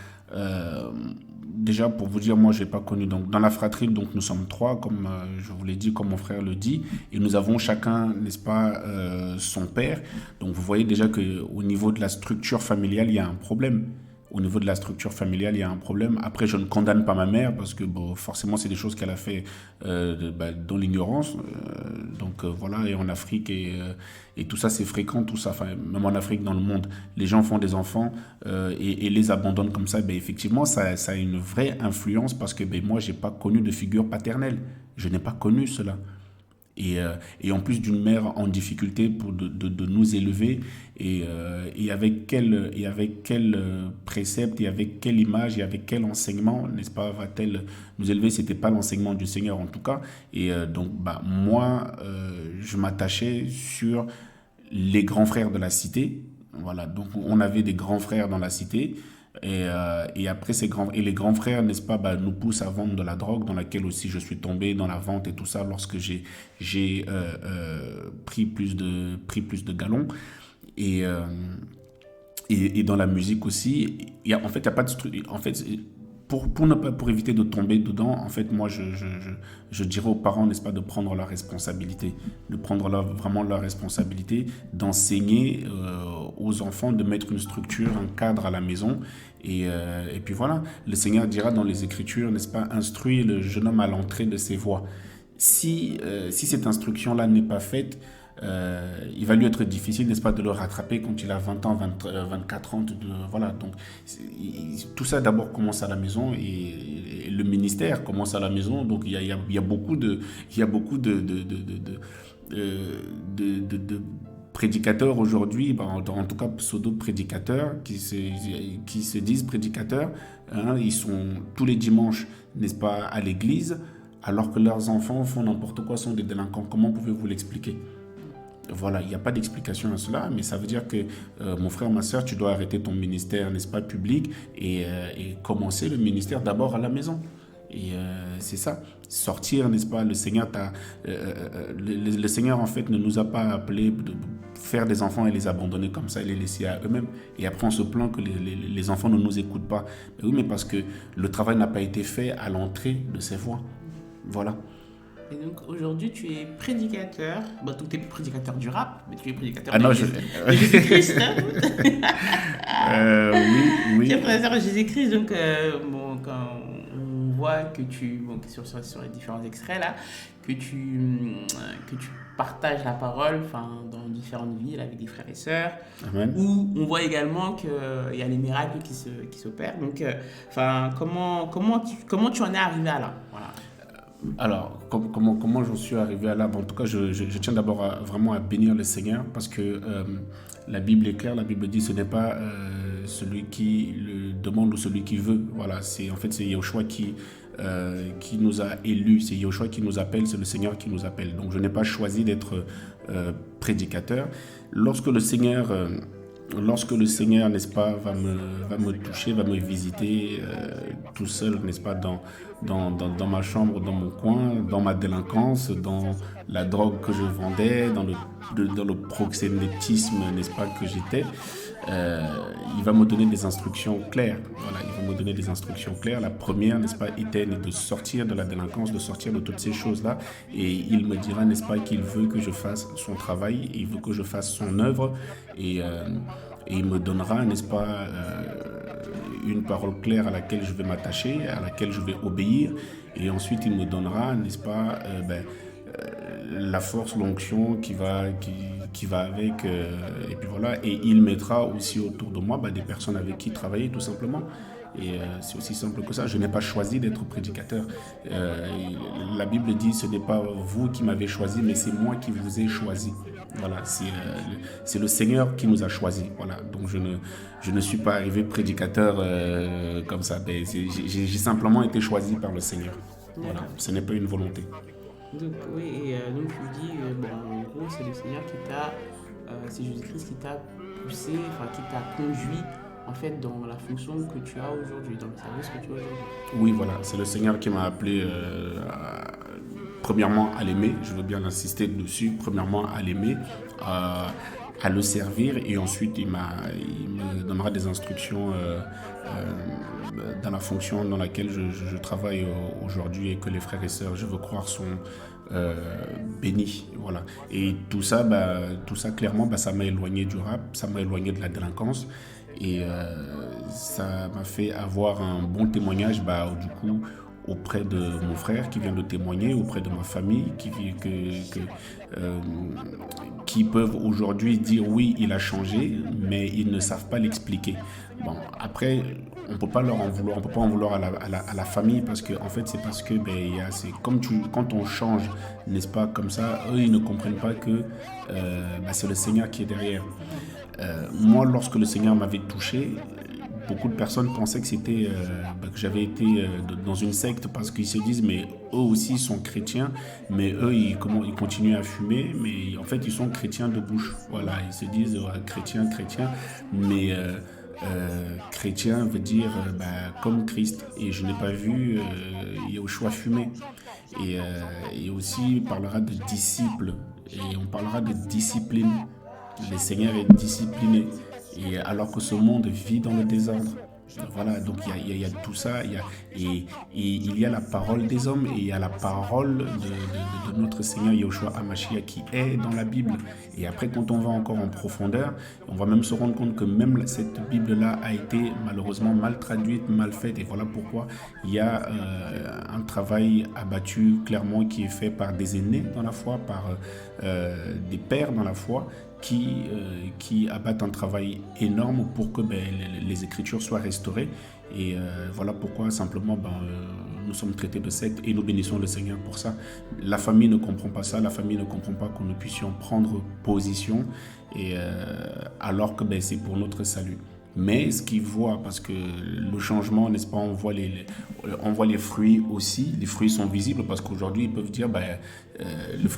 déjà, pour vous dire, moi, je n'ai pas connu... Donc, dans la fratrie, donc, nous sommes 3, comme je vous l'ai dit, comme mon frère le dit. Et nous avons chacun, n'est-ce pas, son père. Donc, vous voyez déjà qu'au niveau de la structure familiale, il y a un problème. Au niveau de la structure familiale, il y a un problème. Après, je ne condamne pas ma mère parce que forcément, c'est des choses qu'elle a fait dans l'ignorance. Donc voilà, et en Afrique, et tout ça, c'est fréquent, tout ça. Enfin, même en Afrique, dans le monde, les gens font des enfants et les abandonnent comme ça. Effectivement, ça a une vraie influence parce que moi, je n'ai pas connu de figure paternelle. Je n'ai pas connu cela. Et en plus d'une mère en difficulté de nous élever, et avec quel précepte, et avec quelle image, et avec quel enseignement, n'est-ce pas, va-t-elle nous élever? C'était pas l'enseignement du Seigneur en tout cas. Et donc moi, je m'attachais sur les grands frères de la cité. Voilà, donc on avait des grands frères dans la cité. Et après les grands frères, n'est-ce pas, nous poussent à vendre de la drogue, dans laquelle aussi je suis tombé dans la vente et tout ça lorsque j'ai pris plus de galons, et dans la musique aussi. En fait, il y a pas de en fait, pour éviter de tomber dedans, en fait, moi, je dirais aux parents, n'est-ce pas, de prendre leur responsabilité, vraiment leur responsabilité, d'enseigner aux enfants, de mettre une structure, un cadre à la maison. Et puis voilà, le Seigneur dira dans les Écritures, n'est-ce pas, instruire le jeune homme à l'entrée de ses voies. Si cette instruction-là n'est pas faite, il va lui être difficile, n'est-ce pas, de le rattraper quand il a 20 ans, 24 ans. Voilà, donc tout ça d'abord commence à la maison, et le ministère commence à la maison. Donc il y a beaucoup de prédicateurs aujourd'hui, en tout cas pseudo-prédicateurs, qui se disent prédicateurs. Ils sont tous les dimanches, n'est-ce pas, à l'église, alors que leurs enfants font n'importe quoi, sont des délinquants. Comment pouvez-vous l'expliquer? Voilà, il n'y a pas d'explication à cela, mais ça veut dire que mon frère, ma soeur, tu dois arrêter ton ministère, n'est-ce pas, public, et commencer le ministère d'abord à la maison. Et c'est ça, sortir, n'est-ce pas, le Seigneur le Seigneur en fait ne nous a pas appelés de faire des enfants et les abandonner comme ça et les laisser à eux-mêmes. Et après on se plaint que les enfants ne nous écoutent pas. Mais oui, mais parce que le travail n'a pas été fait à l'entrée de ces voies. Voilà. Et donc aujourd'hui tu es prédicateur, donc tu es prédicateur du rap, mais tu es prédicateur de Jésus-Christ. Oui. Tu es prédicateur de Jésus-Christ, donc quand on voit que sur les différents extraits là, que tu partages la parole dans différentes villes avec des frères et sœurs. Amen. Où on voit également qu'il y a les miracles qui s'opèrent. Donc comment tu en es arrivé à là? Voilà. Alors, comment j'en suis arrivé à là? En tout cas, je tiens d'abord vraiment à bénir le Seigneur parce que la Bible est claire. La Bible dit ce n'est pas celui qui le demande ou celui qui veut. Voilà, c'est Yahushua qui nous a élus, c'est Yahushua qui nous appelle, c'est le Seigneur qui nous appelle. Donc, je n'ai pas choisi d'être prédicateur. Lorsque le Seigneur, n'est-ce pas, va me toucher, va me visiter tout seul, n'est-ce pas, dans ma chambre, dans mon coin, dans ma délinquance, dans la drogue que je vendais, dans le proxénétisme, n'est-ce pas, que j'étais, il va me donner des instructions claires. Voilà, il va me donner des instructions claires. La première, n'est-ce pas, était de sortir de la délinquance, de sortir de toutes ces choses-là. Et il me dira, n'est-ce pas, qu'il veut que je fasse son travail, il veut que je fasse son œuvre. Et il me donnera, n'est-ce pas, une parole claire à laquelle je vais m'attacher, à laquelle je vais obéir. Et ensuite, il me donnera, n'est-ce pas, la force, l'onction qui va avec. Et puis voilà. Et il mettra aussi autour de moi des personnes avec qui travailler, tout simplement. Et c'est aussi simple que ça. Je n'ai pas choisi d'être prédicateur. La Bible dit, ce n'est pas vous qui m'avez choisi, mais c'est moi qui vous ai choisi. Voilà, c'est le Seigneur qui nous a choisis. Voilà, donc je ne suis pas arrivé prédicateur comme ça. J'ai simplement été choisi par le Seigneur. Voilà, ce n'est pas une volonté. Donc oui, et donc tu dis, en gros, c'est le Seigneur qui t'a, c'est Jésus-Christ qui t'a poussé, qui t'a conduit en fait dans la fonction que tu as aujourd'hui, dans le service que tu as aujourd'hui. Oui, voilà, c'est le Seigneur qui m'a appelé premièrement à l'aimer, je veux bien insister dessus, premièrement à l'aimer, à le servir, et ensuite il me donnera des instructions dans la fonction dans laquelle je travaille aujourd'hui et que les frères et sœurs, je veux croire, sont bénis. Voilà. Et tout ça clairement, ça m'a éloigné du rap, ça m'a éloigné de la délinquance. Et ça m'a fait avoir un bon témoignage du coup auprès de mon frère qui vient de témoigner, auprès de ma famille qui peuvent aujourd'hui dire oui, il a changé, mais ils ne savent pas l'expliquer. Bon, après, on peut pas leur en vouloir, on peut pas en vouloir à la famille parce que en fait c'est parce que c'est comme quand on change, n'est-ce pas, comme ça, eux ils ne comprennent pas que c'est le Seigneur qui est derrière. Moi, lorsque le Seigneur m'avait touché, beaucoup de personnes pensaient que c'était que j'avais été dans une secte parce qu'ils se disent mais eux aussi sont chrétiens, mais eux ils continuent à fumer, mais en fait ils sont chrétiens de bouche. Voilà, ils se disent chrétien, mais chrétien veut dire comme Christ. Et je n'ai pas vu Yahushua fumer. Et aussi il parlera de disciples et on parlera de discipline. Le Seigneur est discipliné, et alors que ce monde vit dans le désordre. Voilà, donc il y a tout ça, il y a la parole des hommes et il y a la parole de notre Seigneur Yahushua HaMashiach qui est dans la Bible. Et après, quand on va encore en profondeur, on va même se rendre compte que même cette Bible-là a été malheureusement mal traduite, mal faite. Et voilà pourquoi il y a un travail abattu clairement qui est fait par des aînés dans la foi, par des pères dans la foi, qui abattent un travail énorme pour que les Écritures soient restaurées. Et voilà pourquoi simplement nous sommes traités de secte et nous bénissons le Seigneur pour ça. La famille ne comprend pas ça, la famille ne comprend pas que nous puissions prendre position et alors que c'est pour notre salut. Mais ce qu'ils voient, parce que le changement, n'est-ce pas, on voit les fruits aussi. Les fruits sont visibles parce qu'aujourd'hui, ils peuvent dire, le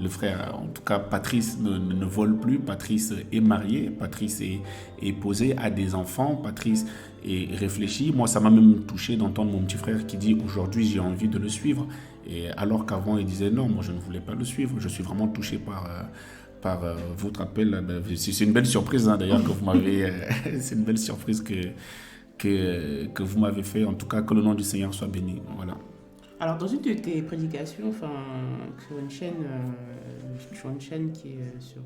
frère, en tout cas, Patrice ne vole plus. Patrice est marié, Patrice est posé, a des enfants, Patrice est réfléchi. Moi, ça m'a même touché d'entendre mon petit frère qui dit, aujourd'hui, j'ai envie de le suivre. Et alors qu'avant, il disait, non, moi, je ne voulais pas le suivre. Je suis vraiment touché par votre appel. C'est une belle surprise d'ailleurs que vous m'avez c'est une belle surprise que vous m'avez fait. En tout cas, que le nom du Seigneur soit béni. Voilà. Alors, dans une de tes prédications, sur une chaîne qui est sur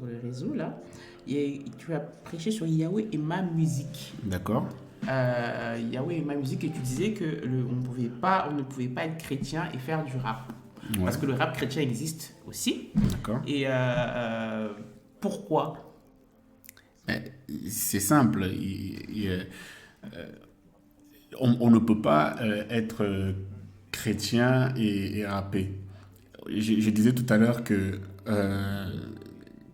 le réseau là, tu as prêché sur Yahweh et ma musique. D'accord. Yahweh et ma musique, et tu disais que on ne pouvait pas être chrétien et faire du rap. Ouais. Parce que le rap chrétien existe aussi. D'accord. Et pourquoi ? C'est simple. On ne peut pas être chrétien et rappé. Je disais tout à l'heure que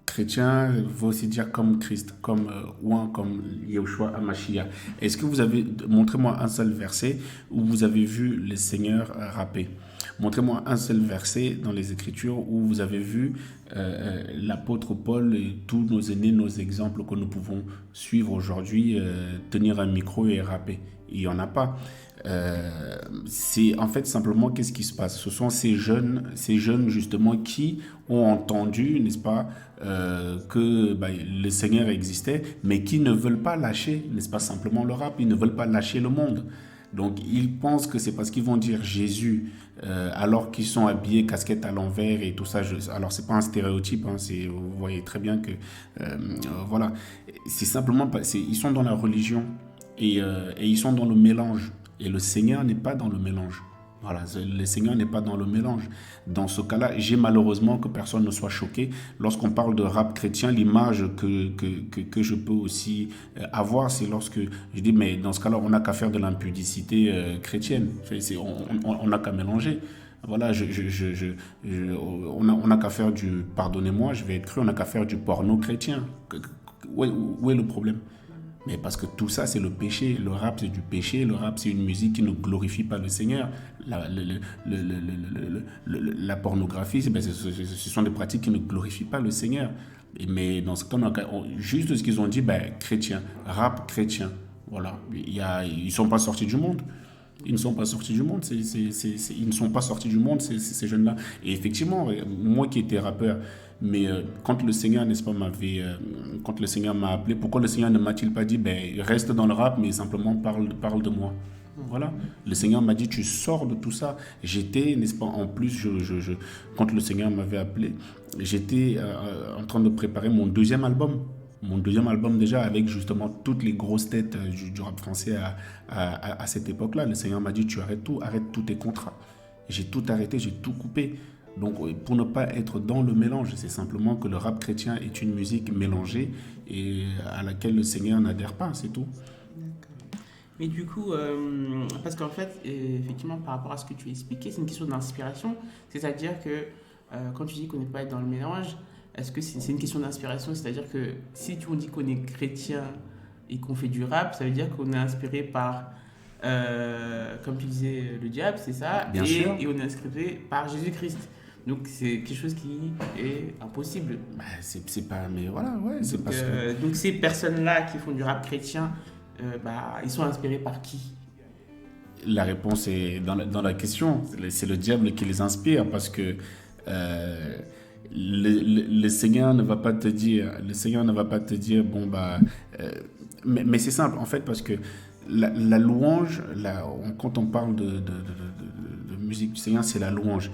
chrétien veut aussi dire comme Christ, comme Ouan, comme Yahushua Hamashiach. Est-ce que vous avez... Montrez-moi un seul verset où vous avez vu le Seigneur rapper. Montrez-moi un seul verset dans les Écritures où vous avez vu l'apôtre Paul et tous nos aînés, nos exemples que nous pouvons suivre aujourd'hui, tenir un micro et rapper. Il n'y en a pas. C'est en fait simplement qu'est-ce qui se passe. Ce sont ces jeunes justement qui ont entendu, n'est-ce pas, que le Seigneur existait, mais qui ne veulent pas lâcher, n'est-ce pas, simplement le rap. Ils ne veulent pas lâcher le monde. Donc ils pensent que c'est parce qu'ils vont dire Jésus alors qu'ils sont habillés casquette à l'envers et tout ça. Alors c'est pas un stéréotype, hein, vous voyez très bien que voilà, c'est simplement ils sont dans la religion et ils sont dans le mélange. Et le Seigneur n'est pas dans le mélange. Voilà, le Seigneur n'est pas dans le mélange. Dans ce cas-là, j'ai malheureusement que personne ne soit choqué. Lorsqu'on parle de rap chrétien, l'image que je peux aussi avoir, c'est lorsque je dis, mais dans ce cas-là, on n'a qu'à faire de l'impudicité chrétienne. On n'a qu'à mélanger. Voilà, on n'a qu'à faire du, pardonnez-moi, je vais être cru, on n'a qu'à faire du porno chrétien. Où est le problème ? Mais parce que tout ça, c'est le péché. Le rap, c'est du péché. Le rap, c'est une musique qui ne glorifie pas le Seigneur. La pornographie, ce sont des pratiques qui ne glorifient pas le Seigneur. Mais dans ce cas, juste ce qu'ils ont dit, chrétien, rap chrétien. Voilà. Ils ne sont pas sortis du monde. Ils ne sont pas sortis du monde. Ils ne sont pas sortis du monde, ces jeunes-là. Et effectivement, moi qui étais rappeur, mais quand le Seigneur, n'est-ce pas, quand le Seigneur m'a appelé, pourquoi le Seigneur ne m'a-t-il pas dit, reste dans le rap, mais simplement parle de moi. Voilà. Le Seigneur m'a dit, tu sors de tout ça. J'étais, n'est-ce pas, en plus, quand le Seigneur m'avait appelé, j'étais en train de préparer mon deuxième album. Mon deuxième album déjà, avec justement toutes les grosses têtes du rap français à cette époque-là. Le Seigneur m'a dit, tu arrête tous tes contrats. J'ai tout arrêté, j'ai tout coupé. Donc, pour ne pas être dans le mélange, c'est simplement que le rap chrétien est une musique mélangée et à laquelle le Seigneur n'adhère pas, c'est tout. Mais du coup, parce qu'en fait, effectivement, par rapport à ce que tu as expliqué, c'est une question d'inspiration. C'est-à-dire que quand tu dis qu'on n'est pas dans le mélange, est-ce que c'est une question d'inspiration ? C'est-à-dire que si on dit qu'on est chrétien et qu'on fait du rap, ça veut dire qu'on est inspiré par, comme tu disais, le diable, c'est ça ? Bien sûr. Et on est inspiré par Jésus-Christ. Donc c'est quelque chose qui est impossible. C'est pas, mais voilà, ouais, c'est parce que... Donc ces personnes-là qui font du rap chrétien, ils sont inspirés par qui ? La réponse est dans la question. C'est le diable qui les inspire parce que le Seigneur ne va pas te dire, mais c'est simple en fait parce que la louange, quand on parle de musique du Seigneur, c'est la louange.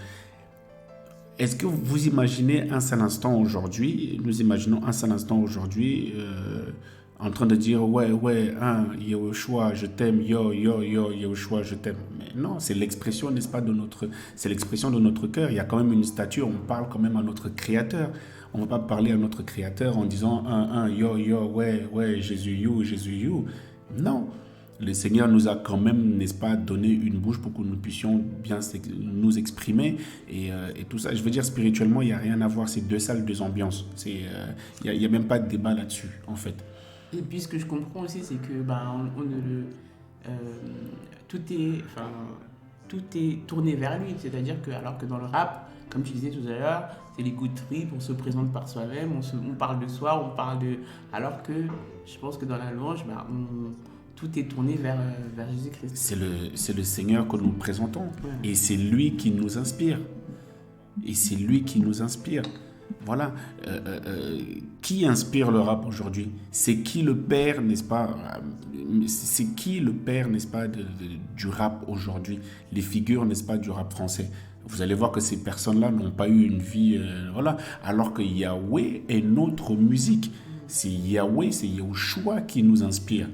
Est-ce que vous imaginez un seul instant aujourd'hui, nous imaginons un seul instant aujourd'hui en train de dire Yahushua, je t'aime, Yahushua, je t'aime. Mais non, c'est l'expression, n'est-ce pas, c'est l'expression de notre cœur. Il y a quand même une stature, on parle quand même à notre Créateur. On ne va pas parler à notre Créateur en disant Jésus you. Non. Le Seigneur nous a quand même, n'est-ce pas, donné une bouche pour que nous puissions bien nous exprimer et tout ça. Je veux dire, spirituellement, il n'y a rien à voir. C'est deux salles, deux ambiances. Il n'y a même pas de débat là-dessus, en fait. Et puis, ce que je comprends aussi, c'est que tout est tourné vers lui. C'est-à-dire que, alors que dans le rap, comme tu disais tout à l'heure, c'est les good trips, on se présente par soi-même, on parle de soi, on parle de... Alors que je pense que dans la louange, tout est tourné vers Jésus-Christ. C'est le Seigneur que nous présentons. Ouais. Et c'est lui qui nous inspire. Voilà. Qui inspire le rap aujourd'hui ? C'est qui le père, n'est-ce pas ? C'est qui le père, n'est-ce pas, du rap aujourd'hui ? Les figures, n'est-ce pas, du rap français ? Vous allez voir que ces personnes-là n'ont pas eu une vie... voilà. Alors que Yahweh est notre musique. C'est Yahweh, c'est Yahushua qui nous inspire.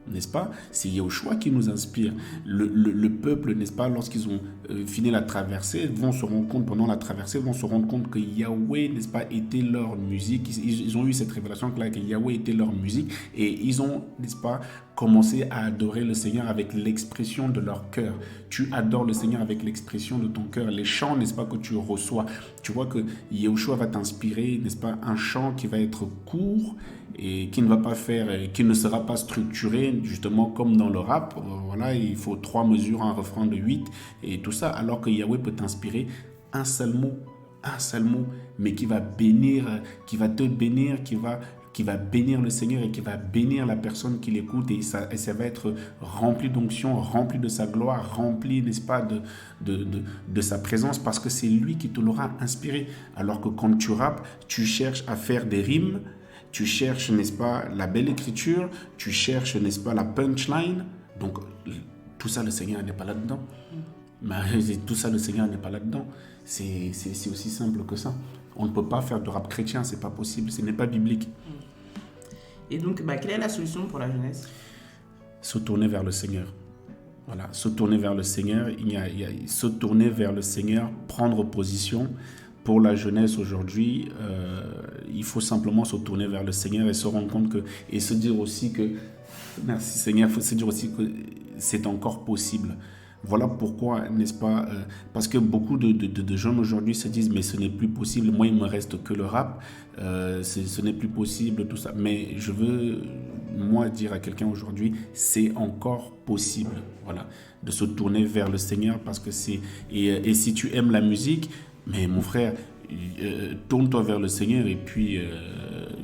n'est-ce pas? C'est Yahushua qui nous inspire. Le peuple, n'est-ce pas, lorsqu'ils ont fini la traversée, vont se rendre compte, pendant la traversée, vont se rendre compte que Yahweh, n'est-ce pas, était leur musique. Ils ont eu cette révélation-là, que Yahweh était leur musique, et ils ont, n'est-ce pas, commencé à adorer le Seigneur avec l'expression de leur cœur. Tu adores le Seigneur avec l'expression de ton cœur. Les chants, n'est-ce pas, que tu reçois. Tu vois que Yahushua va t'inspirer, n'est-ce pas, un chant qui va être court, et qui ne va pas faire, qui ne sera pas structuré justement comme dans le rap. Voilà, il faut 3 mesures, un refrain de 8 et tout ça, alors que Yahweh peut t'inspirer un seul mot, mais qui va bénir, qui va te bénir, qui va bénir le Seigneur et qui va bénir la personne qui l'écoute, et ça va être rempli d'onction, rempli de sa gloire, rempli, n'est-ce pas, de sa présence, parce que c'est lui qui te l'aura inspiré. Alors que quand tu rappes, tu cherches à faire des rimes, tu cherches, n'est-ce pas, la belle écriture, tu cherches, n'est-ce pas, la punchline. Donc, tout ça, le Seigneur n'est pas là-dedans. Tout ça, le Seigneur n'est pas là-dedans. C'est aussi simple que ça. On ne peut pas faire de rap chrétien, c'est pas possible, ce n'est pas biblique. Et donc, quelle est la solution pour la jeunesse? Se tourner vers le Seigneur. Voilà, se tourner vers le Seigneur, se tourner vers le Seigneur, prendre position. Pour la jeunesse aujourd'hui, il faut simplement se tourner vers le Seigneur et se rendre compte que, et se dire aussi que, merci Seigneur, il faut se dire aussi que c'est encore possible. Voilà pourquoi, n'est-ce pas, parce que beaucoup de jeunes aujourd'hui se disent, mais ce n'est plus possible, moi il me reste que le rap, ce n'est plus possible, tout ça. Mais je veux, moi, dire à quelqu'un aujourd'hui, c'est encore possible, voilà, de se tourner vers le Seigneur, parce que c'est, et si tu aimes la musique, mais mon frère, tourne-toi vers le Seigneur et puis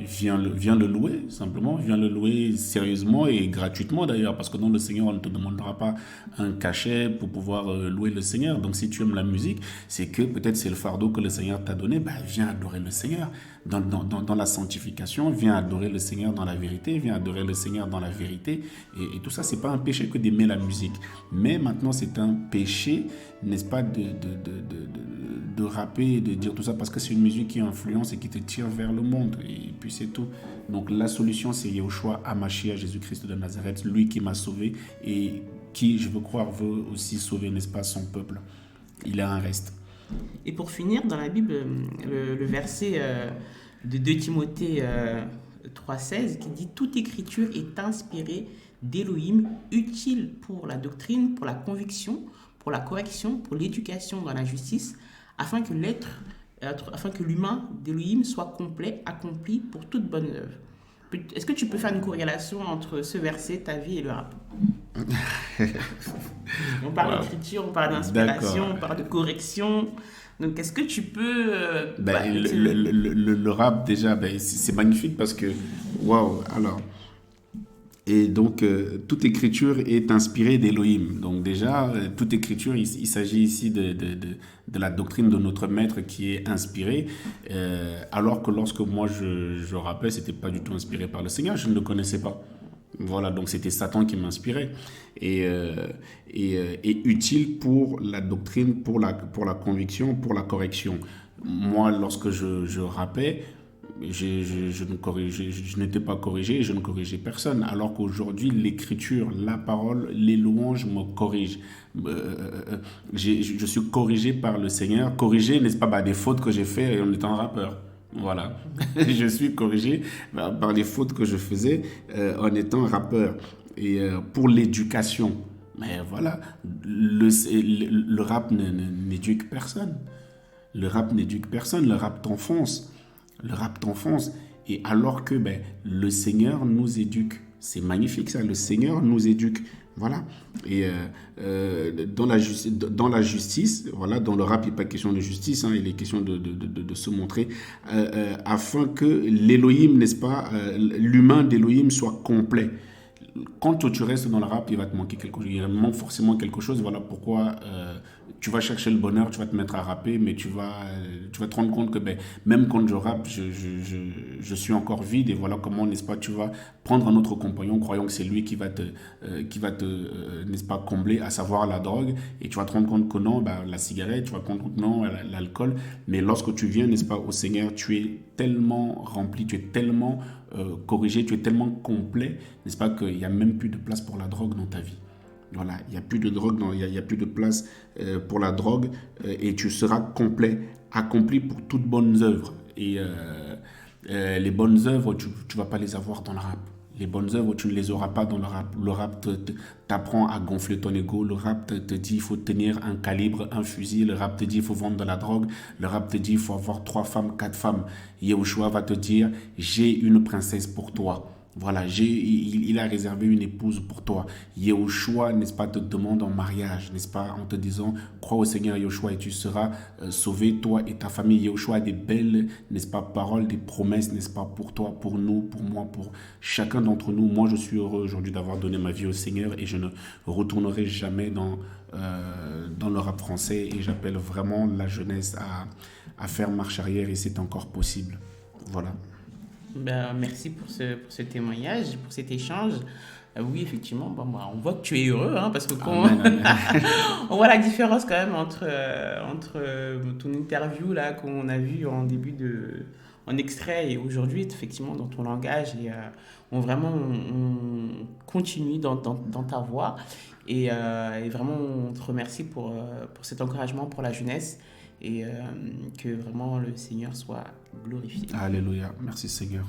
viens le louer, simplement. Viens le louer sérieusement et gratuitement d'ailleurs, parce que dans le Seigneur, on ne te demandera pas un cachet pour pouvoir louer le Seigneur. Donc si tu aimes la musique, c'est que peut-être c'est le fardeau que le Seigneur t'a donné, viens adorer le Seigneur dans la sanctification, viens adorer le Seigneur dans la vérité, viens adorer le Seigneur dans la vérité. Et tout ça, c'est pas un péché que d'aimer la musique. Mais maintenant, c'est un péché, n'est-ce pas, de rapper et de dire tout ça, parce que c'est une musique qui influence et qui te tire vers le monde, et puis c'est tout. Donc la solution, c'est Yahushua HaMashiach, Jésus-Christ de Nazareth, lui qui m'a sauvé et qui, je veux croire, veut aussi sauver, n'est-ce pas, son peuple. Il a un reste. Et pour finir, dans la Bible, le verset de 2 Timothée 3,16 qui dit « Toute écriture est inspirée d'Élohim, utile pour la doctrine, pour la conviction, pour la correction, pour l'éducation dans la justice, afin que l'humain d'Élohim soit complet, accompli pour toute bonne œuvre. » Est-ce que tu peux faire une corrélation entre ce verset, ta vie et le rap? On parle d'écriture, on parle d'inspiration, on parle de correction. Donc, est-ce que tu peux... le rap, déjà, c'est magnifique parce que... Waouh, alors... Et donc, toute écriture est inspirée d'Élohim. Donc déjà, toute écriture, il s'agit ici de la doctrine de notre maître qui est inspirée. Alors que lorsque moi, je rappelais, ce n'était pas du tout inspiré par le Seigneur, je ne le connaissais pas. Voilà, donc c'était Satan qui m'inspirait. Et utile pour la doctrine, pour la conviction, pour la correction. Moi, lorsque je rappais, je n'étais pas corrigé et je ne corrigeais personne, alors qu'aujourd'hui l'écriture, la parole, les louanges me corrigent. Je suis corrigé par le Seigneur, corrigé, n'est-ce pas, des fautes que j'ai faites en étant rappeur. Voilà, je suis corrigé par les fautes que je faisais en étant rappeur. Et pour l'éducation, mais voilà, le rap n'éduque personne. Le rap n'éduque personne, le rap t'enfonce. Le rap t'enfonce. Et alors que le Seigneur nous éduque. C'est magnifique ça, le Seigneur nous éduque. Voilà. Et dans la justice, voilà, dans le rap, il n'est pas question de justice, il est question de se montrer, afin que l'Élohim, n'est-ce pas, l'humain d'Élohim soit complet. Quand tu restes dans le rap, il va te manquer quelque chose. Il manque forcément quelque chose. Voilà pourquoi tu vas chercher le bonheur, tu vas te mettre à rapper, mais tu vas te rendre compte que même quand je rappe, je suis encore vide. Et voilà comment, n'est-ce pas, tu vas prendre un autre compagnon, croyant que c'est lui qui va te n'est-ce pas, combler, à savoir la drogue. Et tu vas te rendre compte que non, la cigarette, tu vas te rendre compte que non, l'alcool. Mais lorsque tu viens, n'est-ce pas, au Seigneur, tu es tellement rempli, tu es tellement corrigé, tu es tellement complet, n'est-ce pas, qu'il n'y a même plus de place pour la drogue dans ta vie. Voilà, il n'y a plus de drogue, il n'y a plus de place pour la drogue et tu seras complet, accompli pour toutes bonnes œuvres. Et les bonnes œuvres, tu ne vas pas les avoir dans le rap. Les bonnes œuvres, tu ne les auras pas dans le rap. Le rap t'apprend à gonfler ton ego. Le rap te dit il faut tenir un calibre, un fusil. Le rap te dit il faut vendre de la drogue. Le rap te dit il faut avoir 3 femmes, 4 femmes. Yehoshua va te dire j'ai une princesse pour toi. Voilà, il a réservé une épouse pour toi. Yehoshua, n'est-ce pas, te demande en mariage, n'est-ce pas, en te disant, crois au Seigneur Yehoshua et tu seras sauvé, toi et ta famille. Yehoshua a des belles, n'est-ce pas, paroles, des promesses, n'est-ce pas, pour toi, pour nous, pour moi, pour chacun d'entre nous. Moi, je suis heureux aujourd'hui d'avoir donné ma vie au Seigneur et je ne retournerai jamais dans le rap français et j'appelle vraiment la jeunesse à faire marche arrière et c'est encore possible. Voilà. Ben, merci pour ce témoignage, pour cet échange. Oui, effectivement, on voit que tu es heureux, hein, parce que on voit la différence quand même entre ton interview là qu'on a vu en extrait et aujourd'hui, effectivement, dans ton langage. Et on continue dans ta voix. Et vraiment, on te remercie pour cet encouragement pour la jeunesse. Et que vraiment le Seigneur soit glorifié. Alléluia. Merci Seigneur.